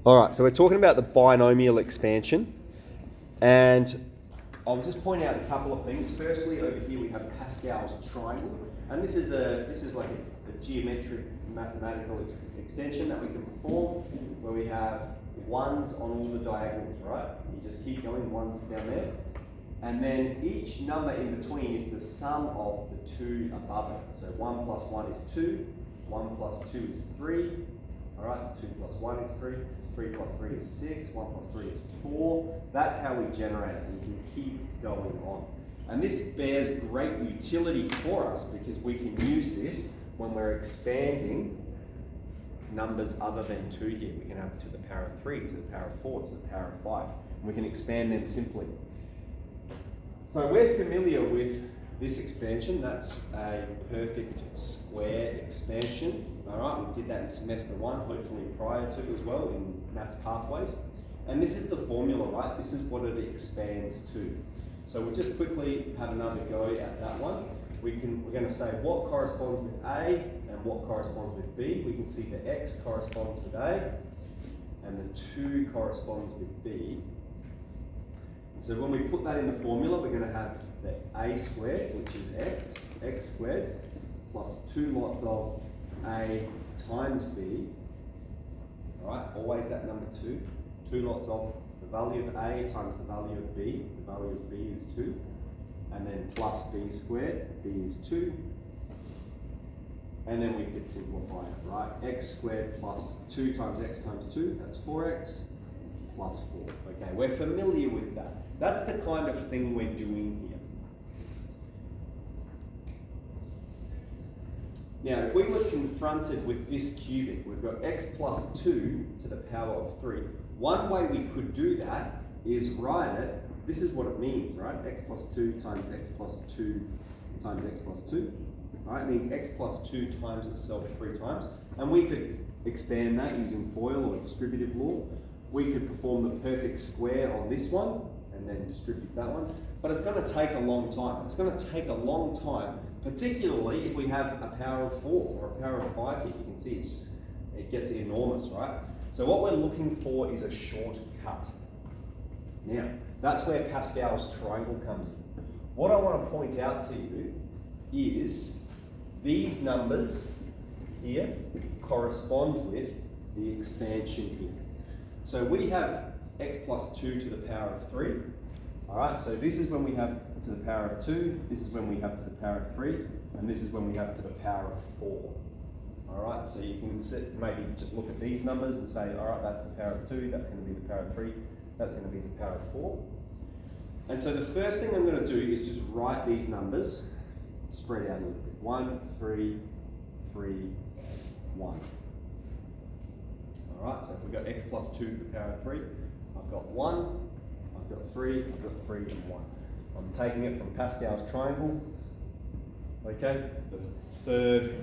All right, so we're talking about the binomial expansion, and I'll just point out a couple of things. Firstly, over here we have Pascal's triangle, and this is like a geometric mathematical extension that we can perform, where we have ones on all the diagonals, right? You just keep going, ones down there, and then each number in between is the sum of the two above it. So 1 plus 1 is 2, 1 plus 2 is 3, all right, 2 plus 1 is 3, 3 plus 3 is 6, 1 plus 3 is 4. That's how we generate it. You can keep going on. And this bears great utility for us because we can use this when we're expanding numbers other than 2 here. We can have to the power of 3, to the power of 4, to the power of 5. And we can expand them simply. So we're familiar with this expansion. That's a perfect square expansion. All right, we did that in semester 1, hopefully prior to as well in math pathways. And this is the formula, right? This is what it expands to. So we'll just quickly have another go at that one. We're going to say what corresponds with A and what corresponds with B. We can see the X corresponds with A and the 2 corresponds with B. So when we put that in the formula, we're going to have the A squared, which is X squared, plus 2 lots of A times B. All right, always that number 2. 2 lots of the value of A times the value of B. The value of B is 2. And then plus B squared, B is 2. And then we could simplify it, right? X squared plus 2 times X times 2, that's 4X, plus 4. Okay, we're familiar with that. That's the kind of thing we're doing here. Now, if we were confronted with this cubic, we've got X plus 2 to the power of 3. One way we could do that is write it. This is what it means, right? X plus 2 times X plus 2 times X plus 2. All right, it means X plus 2 times itself 3 times. And we could expand that using FOIL or distributive law. We could perform the perfect square on this one and then distribute that one. But it's going to take a long time. It's going to take a long time, particularly if we have a power of 4 or a power of 5 here. You can see it gets enormous, right? So what we're looking for is a shortcut. Now, that's where Pascal's triangle comes in. What I want to point out to you is these numbers here correspond with the expansion here. So we have X plus 2 to the power of 3. All right, so this is when we have to the power of 2, this is when we have to the power of 3, and this is when we have to the power of 4. All right, so you can maybe just look at these numbers and say, all right, that's the power of 2, that's going to be the power of 3, that's going to be the power of 4. And so the first thing I'm going to do is just write these numbers spread out a little bit. 1, 3, 3, 1. All right, so if we've got X plus 2 to the power of 3, I've got 1, I've got 3, I've got 3 and 1. I'm taking it from Pascal's triangle, okay, the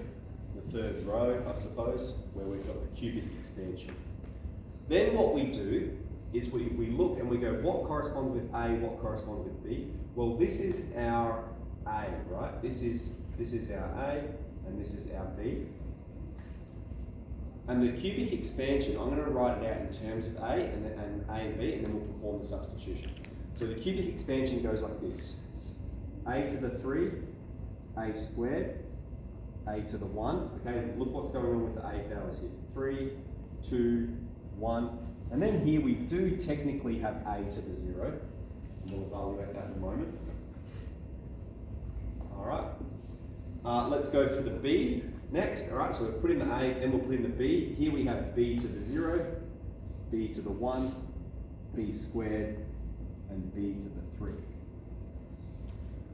third row, I suppose, where we've got the cubic expansion. Then what we do is we look and we go, what corresponds with A, what corresponds with B? Well, this is our A, right? This is our A, and this is our B. And the cubic expansion, I'm going to write it out in terms of A and A and B, and then we'll perform the substitution. So the cubic expansion goes like this. A to the 3, A squared, A to the 1. Okay, look what's going on with the A powers here. 3, 2, 1. And then here we do technically have A to the 0. And we'll evaluate that in a moment. All right. Let's go for the B next. All right, so we'll put in the A, then we'll put in the B. Here we have B to the 0, B to the 1, B squared, and B to the 3.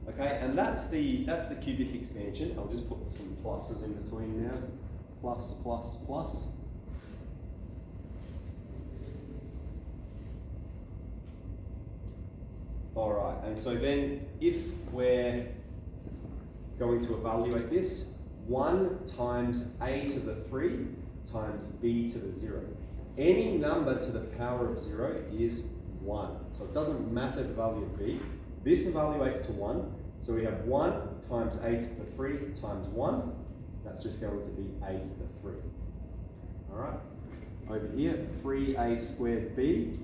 Okay, and that's the cubic expansion. I'll just put some pluses in between now. Plus, plus, plus. All right, and so then if we're going to evaluate this, 1 times A to the 3 times B to the 0. Any number to the power of 0 is 1. So it doesn't matter the value of B. This evaluates to 1. So we have 1 times A to the 3 times 1. That's just going to be A to the 3. All right? over here, 3a squared b,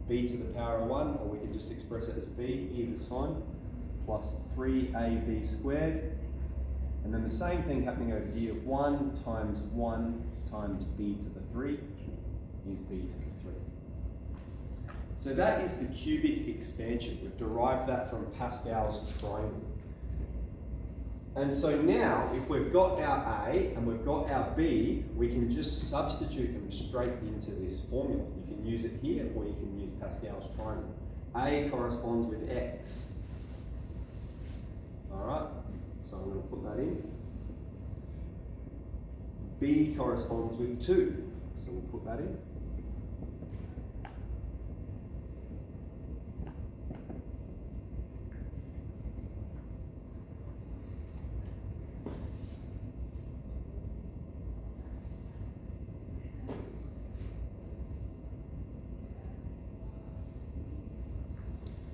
b to the power of 1, or we can just express it as b, either's fine, plus 3ab squared. And then the same thing happening over here, 1 times b to the 3 is b to the 3. So that is the cubic expansion. We've derived that from Pascal's triangle. And so now, if we've got our A and we've got our B, we can just substitute them straight into this formula. You can use it here, or you can use Pascal's triangle. A corresponds with X. All right, so I'm going to put that in. B corresponds with 2, so we'll put that in.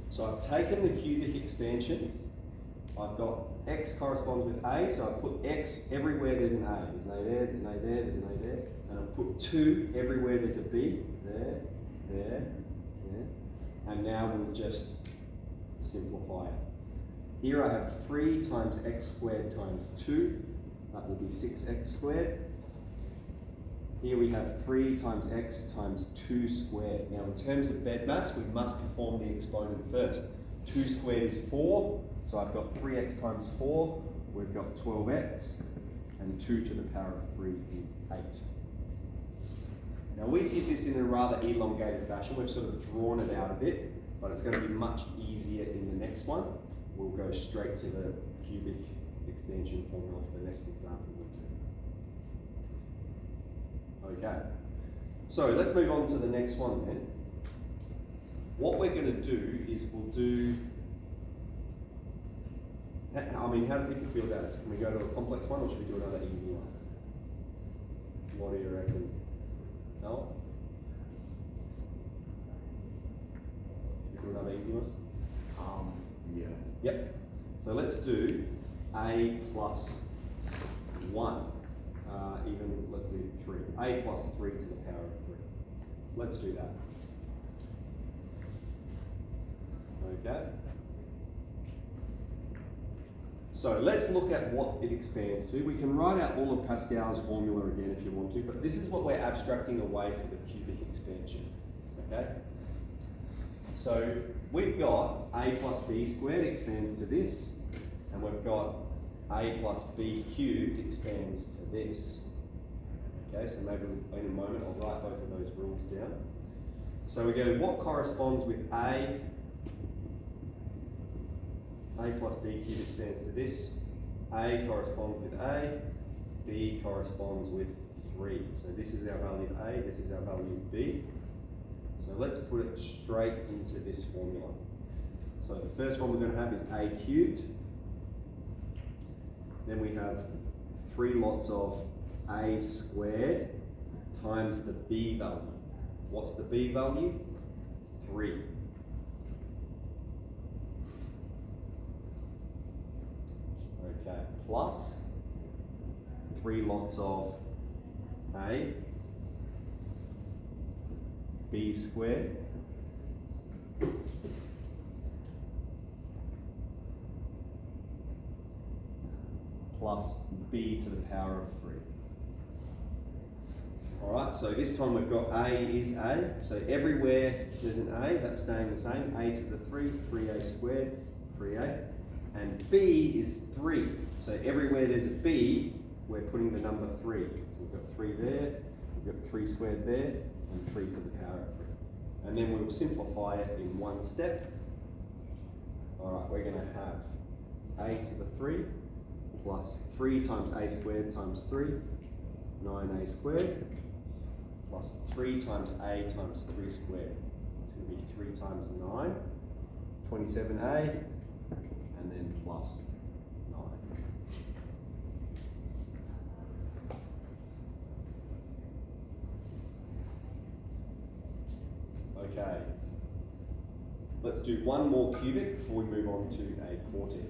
So I've taken the cubic expansion, I've got X corresponds with A, so I've put X everywhere there's an A. There's an A there, there's an A there, there's an A there. And I've put 2 everywhere there's a B, there, there, there. And now we'll just simplify it. Here I have 3 times X squared times 2, that will be 6X squared. Here we have 3 times X times 2 squared. Now in terms of bed mass, we must perform the exponent first. 2 squared is 4, so I've got 3x times 4, we've got 12x, and 2 to the power of 3 is 8. Now we did this in a rather elongated fashion, we've sort of drawn it out a bit, but it's going to be much easier in the next one. We'll go straight to the cubic expansion formula for the next example. Okay, so let's move on to the next one then. What we're going to do is we'll do, I mean, how do people feel about it? Can we go to a complex one or should we do another easy one? What do you reckon? No? Should we do another easy one? Yeah. Yep. So let's do a plus 1. Even, let's do 3. A plus 3 to the power of 3. Let's do that. Okay. So let's look at what it expands to. We can write out all of Pascal's formula again if you want to, but this is what we're abstracting away for the cubic expansion. Okay? So we've got a plus b squared expands to this, and we've got a plus b cubed expands to this. Okay, so maybe in a moment I'll write both of those rules down. So we go, what corresponds with a plus b cubed expands to this, a corresponds with a, b corresponds with 3. So this is our value of a, this is our value of b. So let's put it straight into this formula. So the first one we're going to have is a cubed. Then we have 3 lots of a squared times the b value. What's the b value? 3. Okay, plus 3 lots of a, b squared, plus b to the power of 3. Alright, so this time we've got a is a, so everywhere there's an a, that's staying the same, a to the 3, 3a squared, 3a, and b is 3, so everywhere there's a b, we're putting the number 3. So we've got 3 there, we've got 3 squared there, and 3 to the power of 3. And then we'll simplify it in one step. Alright, we're going to have a to the 3 plus 3 times a squared times 3, 9a squared, plus 3 times a times 3 squared. It's going to be 3 times 9, 27a, and then plus 9. Okay, let's do one more cubic before we move on to a quartic.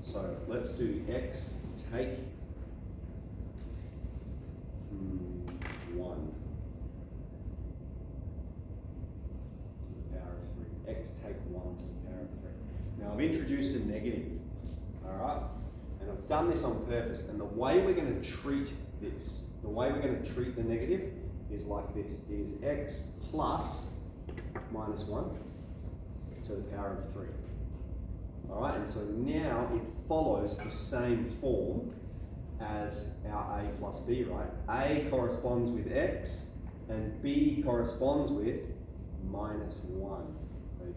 So let's do x take I've introduced a negative, all right? And I've done this on purpose. And the way we're going to treat this, the way we're going to treat the negative is like this, is x plus minus 1 to the power of 3. All right, and so now it follows the same form as our a plus b, right? A corresponds with x, and b corresponds with minus 1,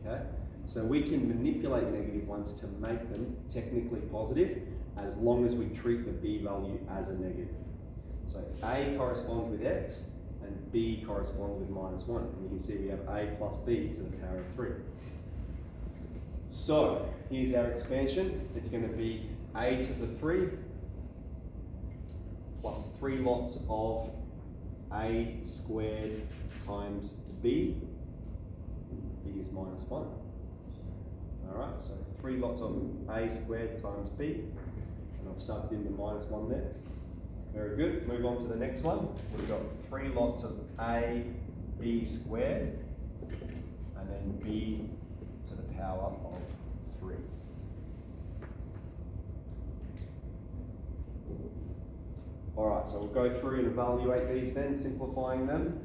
okay? So we can manipulate negative ones to make them technically positive as long as we treat the b value as a negative. So a corresponds with x, and b corresponds with minus 1. And you can see we have a plus b to the power of 3. So here's our expansion. It's going to be a to the 3 plus 3 lots of a squared times b. B is minus 1. All right, so 3 lots of a squared times b. And I've subbed in the minus 1 there. Very good. Move on to the next one. We've got 3 lots of a b squared, and then b to the power of 3. All right, so we'll go through and evaluate these then, simplifying them.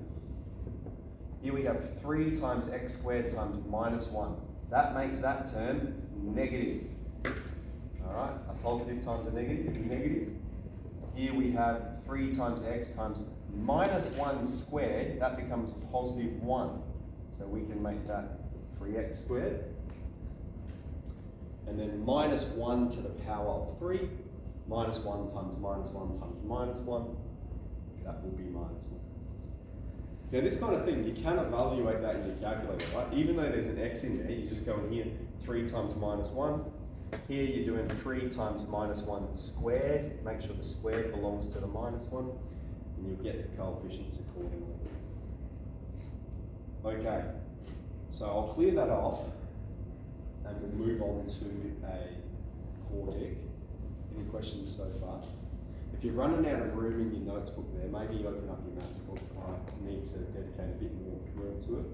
Here we have 3 times x squared times minus 1. That makes that term negative. All right, a positive times a negative is negative. Here we have 3 times x times minus 1 squared. That becomes positive 1. So we can make that 3x squared. And then minus 1 to the power of 3. Minus 1 times minus 1 times minus 1. That will be minus 1. Now this kind of thing, you can evaluate that in your calculator, right? Even though there's an x in there, you just go in here, 3 times minus 1. Here you're doing 3 times minus 1 squared. Make sure the squared belongs to the minus 1, and you'll get the coefficients accordingly. Okay, so I'll clear that off, and we'll move on to a quartic. Any questions so far? If you're running out of room in your notes book there, maybe you open up your maths book. I need to dedicate a bit more room to it.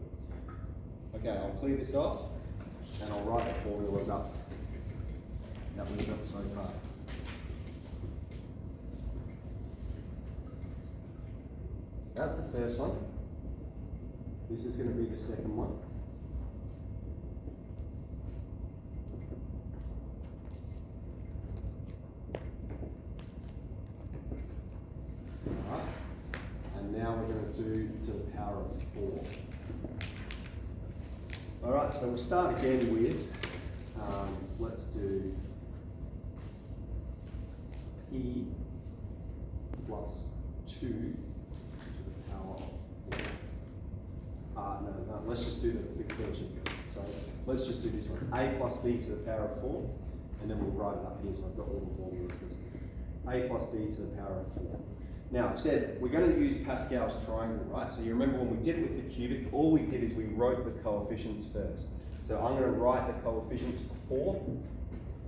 Okay, I'll clear this off, and I'll write the formulas up that we've got so far. That's the first one. This is going to be the second one. Alright, and now we're going to do to the power of 4. Alright, so we'll start again with, let's do p plus 2 to the power of 4. No, let's just do the expansion. So let's just do this one. A plus b to the power of 4, and then we'll write it up here so I've got all the formulas listed. A plus b to the power of 4. Now I've said we're going to use Pascal's triangle, right? So you remember when we did it with the cubic, all we did is we wrote the coefficients first. So I'm going to write the coefficients for 4.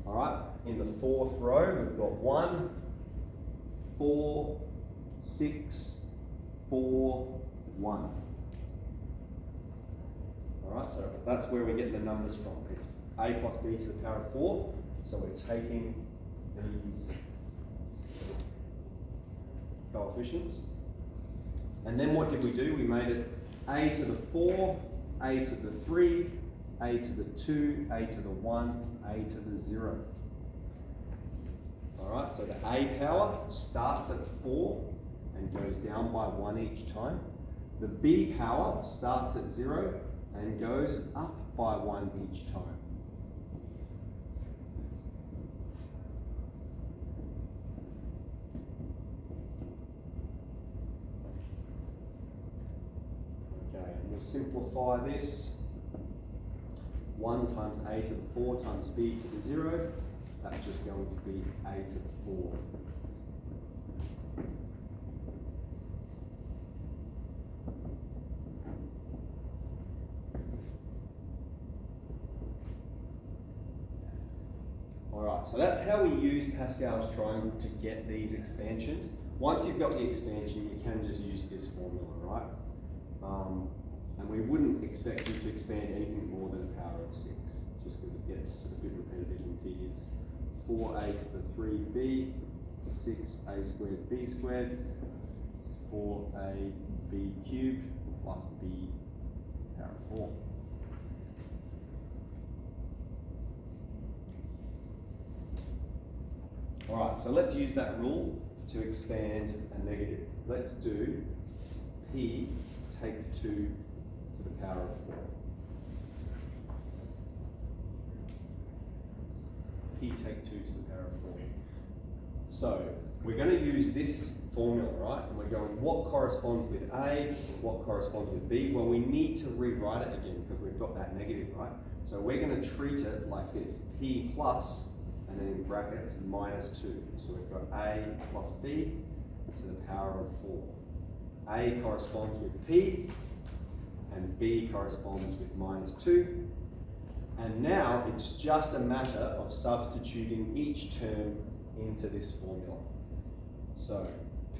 All right, in the 4th row, we've got 1, 4, 6, 4, 1. All right, so that's where we're getting the numbers from. It's a plus b to the power of 4. So we're taking these coefficients. And then what did we do? We made it a to the 4, a to the 3, a to the 2, a to the 1, a to the 0. All right, so the a power starts at 4 and goes down by 1 each time. The b power starts at 0 and goes up by 1 each time. Okay, and we'll simplify this. 1 times a to the 4 times b to the 0. That's just going to be a to the 4. Alright, so that's how we use Pascal's triangle to get these expansions. Once you've got the expansion, you can just use this formula, right? And we wouldn't expect you to expand anything more than a power of 6. just because it gets a bit repetitive in periods. 4a to the 3b, 6a squared b squared, 4ab cubed plus b power of 4. Alright, so let's use that rule to expand a negative. Let's do p take 2 to the power of 4. P take 2 to the power of 4. So we're going to use this formula, right? And we're going, what corresponds with A, what corresponds with B? Well, we need to rewrite it again because we've got that negative, right? So we're going to treat it like this, P plus, and then in brackets, minus 2. So we've got A plus B to the power of 4. A corresponds with P, and B corresponds with minus 2. And now it's just a matter of substituting each term into this formula. So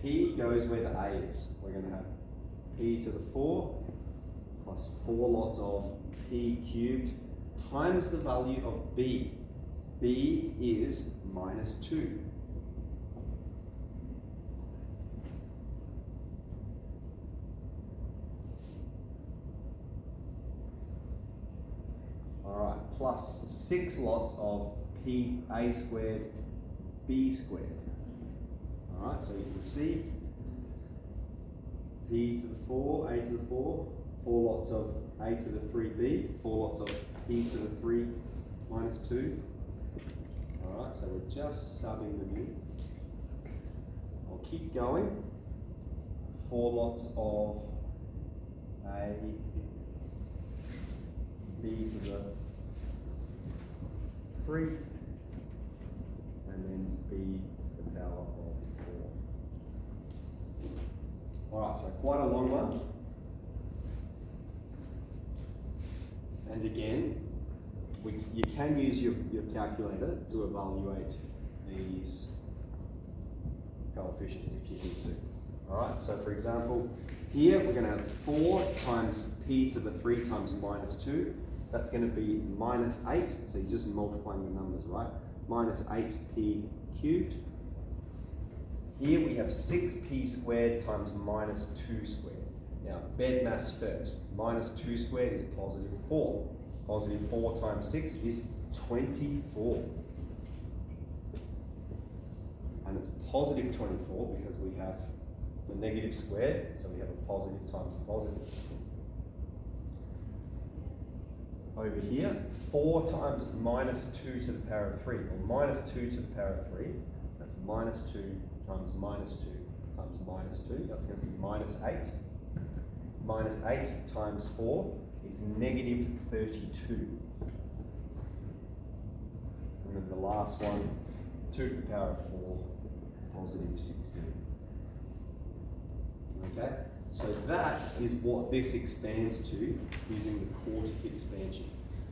P goes where the A is. We're going to have P to the 4 plus 4 lots of P cubed times the value of B. B is minus 2. Alright, plus 6 lots of PA squared B squared. Alright, so you can see P to the 4, A to the 4, 4 lots of A to the 3B, 4 lots of P to the 3 minus 2. Alright, so we're just subbing them in. I'll keep going. 4 lots of A, B to the 3, and then B to the power of 4. Alright, so quite a long one. And again, you can use your calculator to evaluate these coefficients if you need to. Alright, so for example, here we're going to have 4 times P to the 3 times minus 2. That's going to be minus 8, so you're just multiplying the numbers, right? Minus 8p cubed. Here we have 6p squared times minus 2 squared. Now, bed mass first. Minus 2 squared is positive 4. Positive 4 times 6 is 24. And it's positive 24 because we have the negative squared, so we have a positive times a positive. Over here, 4 times minus 2 to the power of 3, or minus 2 to the power of 3, that's minus 2 times minus 2 times minus 2, that's going to be minus 8. Minus 8 times 4 is negative 32. And then the last one, 2 to the power of 4, positive 16. Okay? So that is what this expands to using the quartic expansion.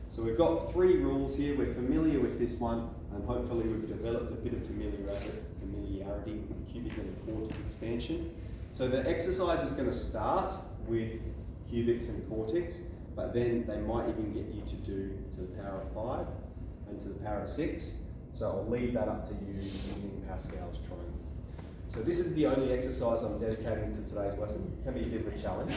So we've got 3 rules here. We're familiar with this one, and hopefully we've developed a bit of familiarity with the cubic and the quartic expansion. So the exercise is going to start with cubics and quartics, but then they might even get you to do to the power of 5 and to the power of 6. So I'll leave that up to you using Pascal's triangle. So this is the only exercise I'm dedicating to today's lesson. It can be a bit of a challenge.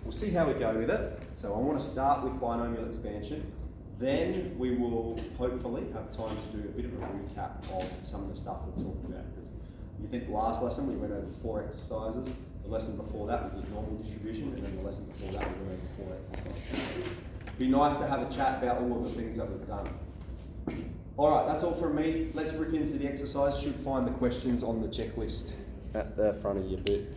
We'll see how we go with it. So I want to start with binomial expansion. Then we will hopefully have time to do a bit of a recap of some of the stuff we've talked about. Because you think last lesson we went over 4 exercises. The lesson before that we did normal distribution, and then the lesson before that we went over 4 exercises. It'd be nice to have a chat about all of the things that we've done. Alright, that's all from me. Let's rip into the exercise. Should find the questions on the checklist at the front of your book.